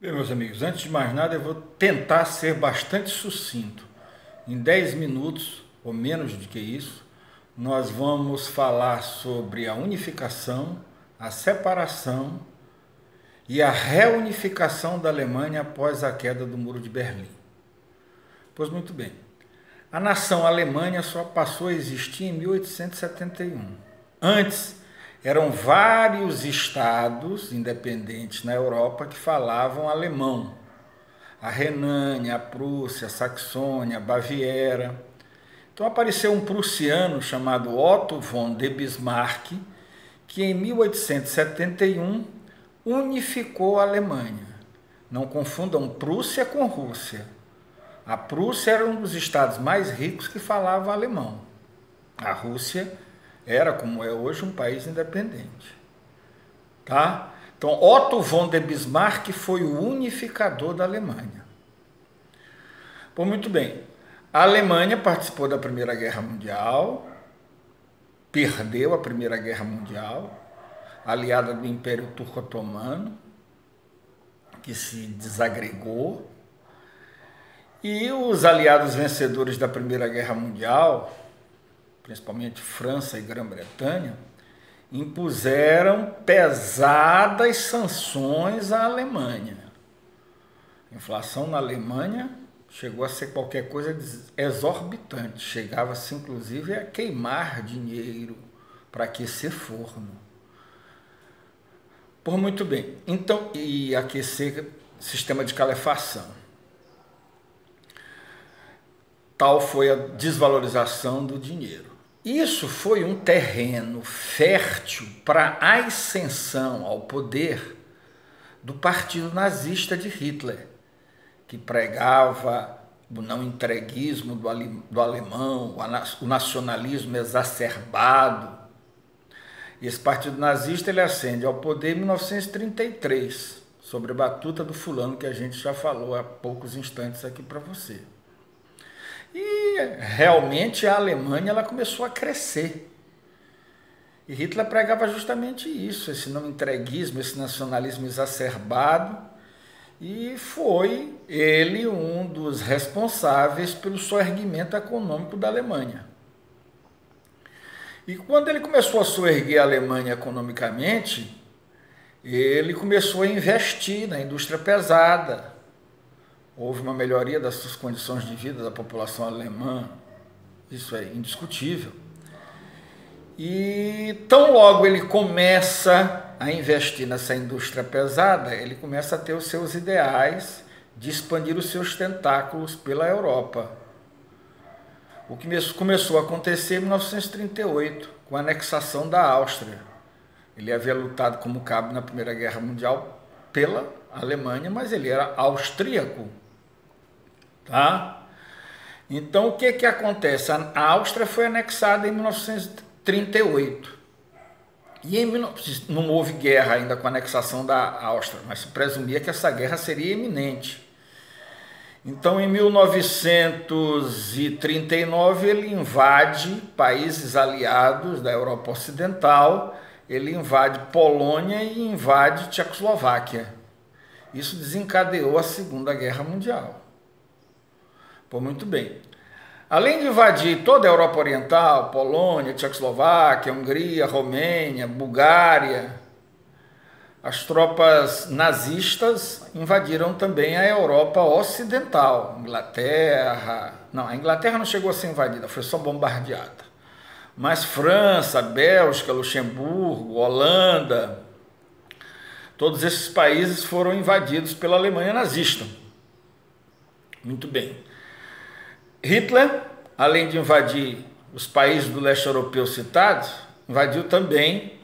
Bem, meus amigos, antes de mais nada, eu vou tentar ser bastante sucinto. Em 10 minutos, ou menos do que isso, nós vamos falar sobre a unificação, a separação e a reunificação da Alemanha após a queda do Muro de Berlim. Pois muito bem, a nação Alemanha só passou a existir em 1871. Antes, eram vários estados independentes na Europa que falavam alemão. A Renânia, a Prússia, a Saxônia, a Baviera. Então apareceu um prussiano chamado Otto von de Bismarck, que em 1871 unificou a Alemanha. Não confundam Prússia com Rússia. A Prússia era um dos estados mais ricos que falava alemão. A Rússia era, como é hoje, um país independente. Tá? Então, Otto von de Bismarck foi o unificador da Alemanha. Bom, muito bem. A Alemanha participou da Primeira Guerra Mundial, perdeu a Primeira Guerra Mundial, aliada do Império Turco-Otomano, que se desagregou. E os aliados vencedores da Primeira Guerra Mundial, principalmente França e Grã-Bretanha, impuseram pesadas sanções à Alemanha. A inflação na Alemanha chegou a ser qualquer coisa exorbitante, chegava-se inclusive a queimar dinheiro para aquecer forno. Por muito bem, então, e aquecer sistema de calefação. Tal foi a desvalorização do dinheiro. Isso foi um terreno fértil para a ascensão ao poder do partido nazista de Hitler, que pregava o não entreguismo do alemão, o nacionalismo exacerbado. Esse partido nazista ele ascende ao poder em 1933, sobre a batuta do fulano que a gente já falou há poucos instantes aqui para você. E realmente a Alemanha ela começou a crescer. E Hitler pregava justamente isso, esse não entreguismo, esse nacionalismo exacerbado. E foi ele um dos responsáveis pelo soerguimento econômico da Alemanha. E quando ele começou a soerguer a Alemanha economicamente, ele começou a investir na indústria pesada. Houve uma melhoria das suas condições de vida da população alemã, isso é indiscutível. E tão logo ele começa a investir nessa indústria pesada, ele começa a ter os seus ideais de expandir os seus tentáculos pela Europa. O que começou a acontecer em 1938, com a anexação da Áustria. Ele havia lutado como cabo na Primeira Guerra Mundial pela Alemanha, mas ele era austríaco. Tá? Então, o que acontece? A Áustria foi anexada em 1938. E não houve guerra ainda com a anexação da Áustria, mas se presumia que essa guerra seria iminente. Então, em 1939, ele invade países aliados da Europa Ocidental, ele invade Polônia e invade Tchecoslováquia. Isso desencadeou a Segunda Guerra Mundial. Pô, muito bem. Além de invadir toda a Europa Oriental, Polônia, Tchecoslováquia, Hungria, Romênia, Bulgária, as tropas nazistas invadiram também a Europa Ocidental, Inglaterra. Não, a Inglaterra não chegou a ser invadida, foi só bombardeada. Mas França, Bélgica, Luxemburgo, Holanda, todos esses países foram invadidos pela Alemanha nazista. Muito bem. Hitler, além de invadir os países do leste europeu citados, invadiu também,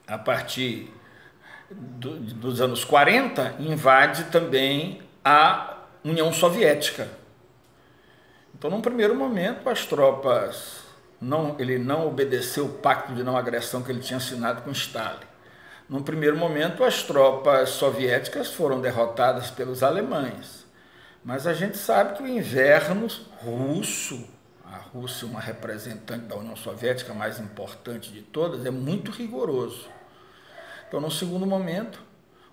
a partir dos anos 40, invade também a União Soviética. Então, num primeiro momento, as tropas, ele não obedeceu o pacto de não agressão que ele tinha assinado com Stalin. Num primeiro momento, as tropas soviéticas foram derrotadas pelos alemães. Mas a gente sabe que o inverno russo, a Rússia, uma representante da União Soviética, a mais importante de todas, é muito rigoroso. Então, no segundo momento,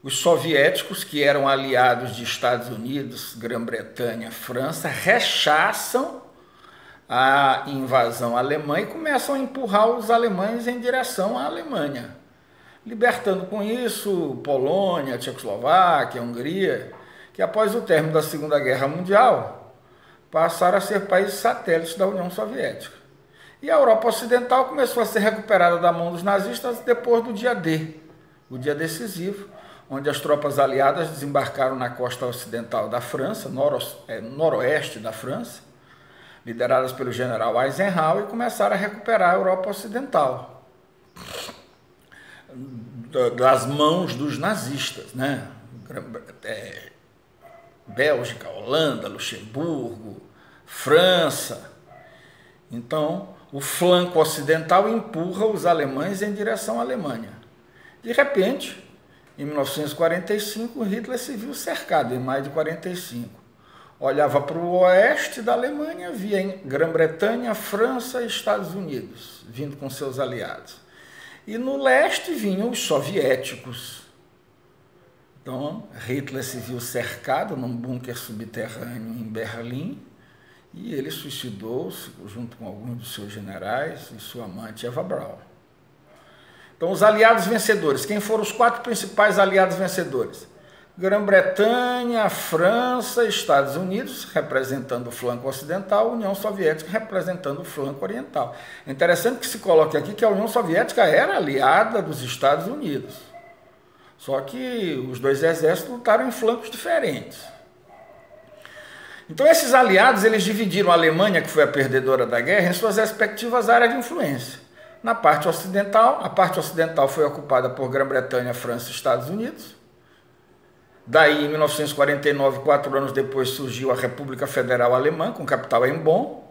Os soviéticos, que eram aliados de Estados Unidos, Grã-Bretanha, França, rechaçam a invasão alemã e começam a empurrar os alemães em direção à Alemanha, libertando com isso Polônia, Tchecoslováquia, Hungria, que após o término da Segunda Guerra Mundial passaram a ser países satélites da União Soviética. E a Europa Ocidental começou a ser recuperada da mão dos nazistas depois do dia D, o dia decisivo, onde as tropas aliadas desembarcaram na costa ocidental da França, noroeste da França, lideradas pelo general Eisenhower, e começaram a recuperar a Europa Ocidental das mãos dos nazistas, né? Bélgica, Holanda, Luxemburgo, França. Então, o flanco ocidental empurra os alemães em direção à Alemanha. De repente, em 1945, Hitler se viu cercado, em maio de 1945. Olhava para o oeste da Alemanha, via em Grã-Bretanha, França e Estados Unidos, vindo com seus aliados. E no leste vinham os soviéticos. Então, Hitler se viu cercado num bunker subterrâneo em Berlim e ele suicidou-se junto com alguns dos seus generais e sua amante Eva Braun. Então, os aliados vencedores. Quem foram os 4 principais aliados vencedores? Grã-Bretanha, França, Estados Unidos, representando o flanco ocidental, União Soviética, representando o flanco oriental. É interessante que se coloque aqui que a União Soviética era aliada dos Estados Unidos. Só que os dois exércitos lutaram em flancos diferentes. Então, esses aliados, eles dividiram a Alemanha, que foi a perdedora da guerra, em suas respectivas áreas de influência. Na parte ocidental, a parte ocidental foi ocupada por Grã-Bretanha, França e Estados Unidos. Daí, em 1949, 4 anos depois, surgiu a República Federal Alemã, com capital em Bonn.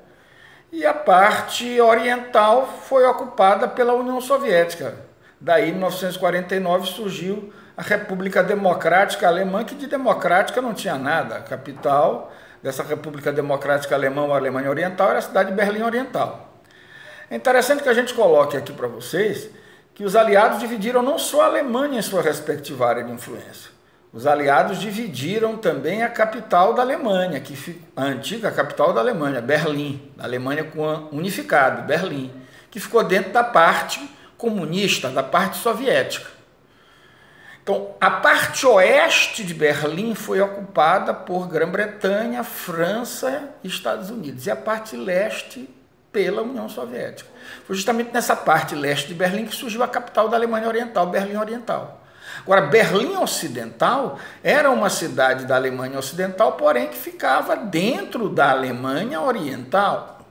E a parte oriental foi ocupada pela União Soviética. Daí, em 1949, surgiu a República Democrática Alemã, que de democrática não tinha nada. A capital dessa República Democrática Alemã, ou Alemanha Oriental, era a cidade de Berlim Oriental. É interessante que a gente coloque aqui para vocês que os aliados dividiram não só a Alemanha em sua respectiva área de influência. Os aliados dividiram também a capital da Alemanha, a antiga capital da Alemanha, Berlim, a Alemanha unificada, Berlim, que ficou dentro da parte comunista, da parte soviética. Então, a parte oeste de Berlim foi ocupada por Grã-Bretanha, França e Estados Unidos, e a parte leste pela União Soviética. Foi justamente nessa parte leste de Berlim que surgiu a capital da Alemanha Oriental, Berlim Oriental. Agora, Berlim Ocidental era uma cidade da Alemanha Ocidental, porém que ficava dentro da Alemanha Oriental,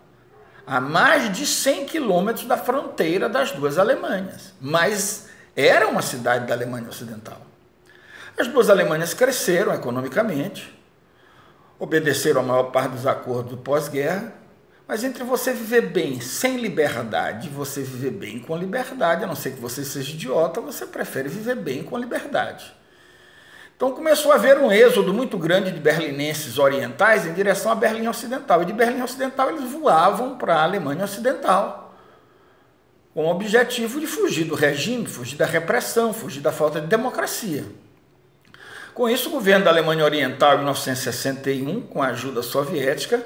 a mais de 100 quilômetros da fronteira das duas Alemanhas, mas era uma cidade da Alemanha Ocidental. As duas Alemanhas cresceram economicamente, obedeceram a maior parte dos acordos do pós-guerra, mas entre você viver bem sem liberdade e você viver bem com liberdade, a não ser que você seja idiota, você prefere viver bem com liberdade. Então começou a haver um êxodo muito grande de berlinenses orientais em direção a Berlim Ocidental. E de Berlim Ocidental eles voavam para a Alemanha Ocidental, com o objetivo de fugir do regime, fugir da repressão, fugir da falta de democracia. Com isso, o governo da Alemanha Oriental, em 1961, com a ajuda soviética,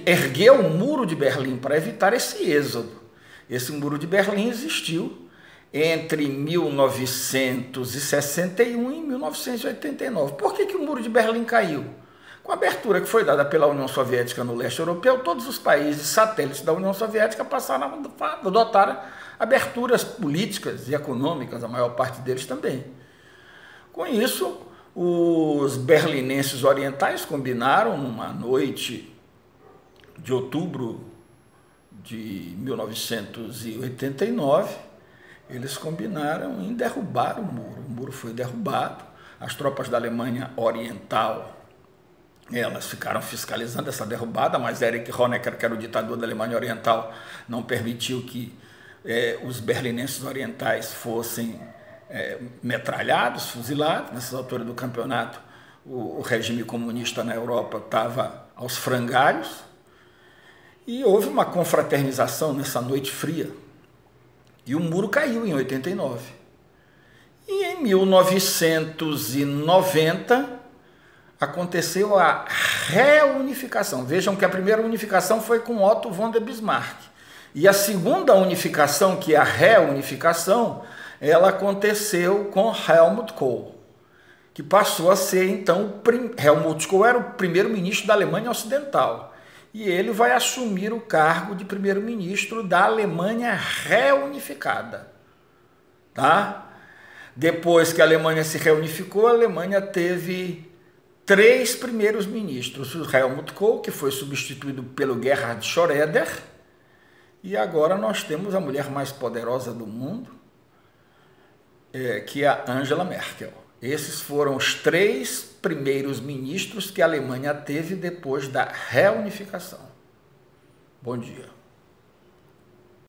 ergueu o Muro de Berlim para evitar esse êxodo. Esse Muro de Berlim existiu entre 1961 e 1989. Por que o Muro de Berlim caiu? Com a abertura que foi dada pela União Soviética no leste europeu, todos os países satélites da União Soviética passaram a adotar aberturas políticas e econômicas, a maior parte deles também. Com isso, os berlinenses orientais combinaram numa noite de outubro de 1989, eles combinaram em derrubar o muro. O muro foi derrubado, as tropas da Alemanha Oriental, elas ficaram fiscalizando essa derrubada, mas Erich Honecker, que era o ditador da Alemanha Oriental, não permitiu que os berlinenses orientais fossem metralhados, fuzilados. Nessas alturas do campeonato, o regime comunista na Europa estava aos frangalhos, e houve uma confraternização nessa noite fria, e o muro caiu em 89. E em 1990 aconteceu a reunificação. Vejam que a primeira unificação foi com Otto von der Bismarck. E a segunda unificação, que é a reunificação, ela aconteceu com Helmut Kohl, que passou a ser, então, Helmut Kohl era o primeiro-ministro da Alemanha Ocidental. E ele vai assumir o cargo de primeiro-ministro da Alemanha reunificada. Tá? Depois que a Alemanha se reunificou, a Alemanha teve 3 primeiros ministros. O Helmut Kohl, que foi substituído pelo Gerhard Schröder, e agora nós temos a mulher mais poderosa do mundo, que é a Angela Merkel. Esses foram os 3 primeiros ministros que a Alemanha teve depois da reunificação. Bom dia.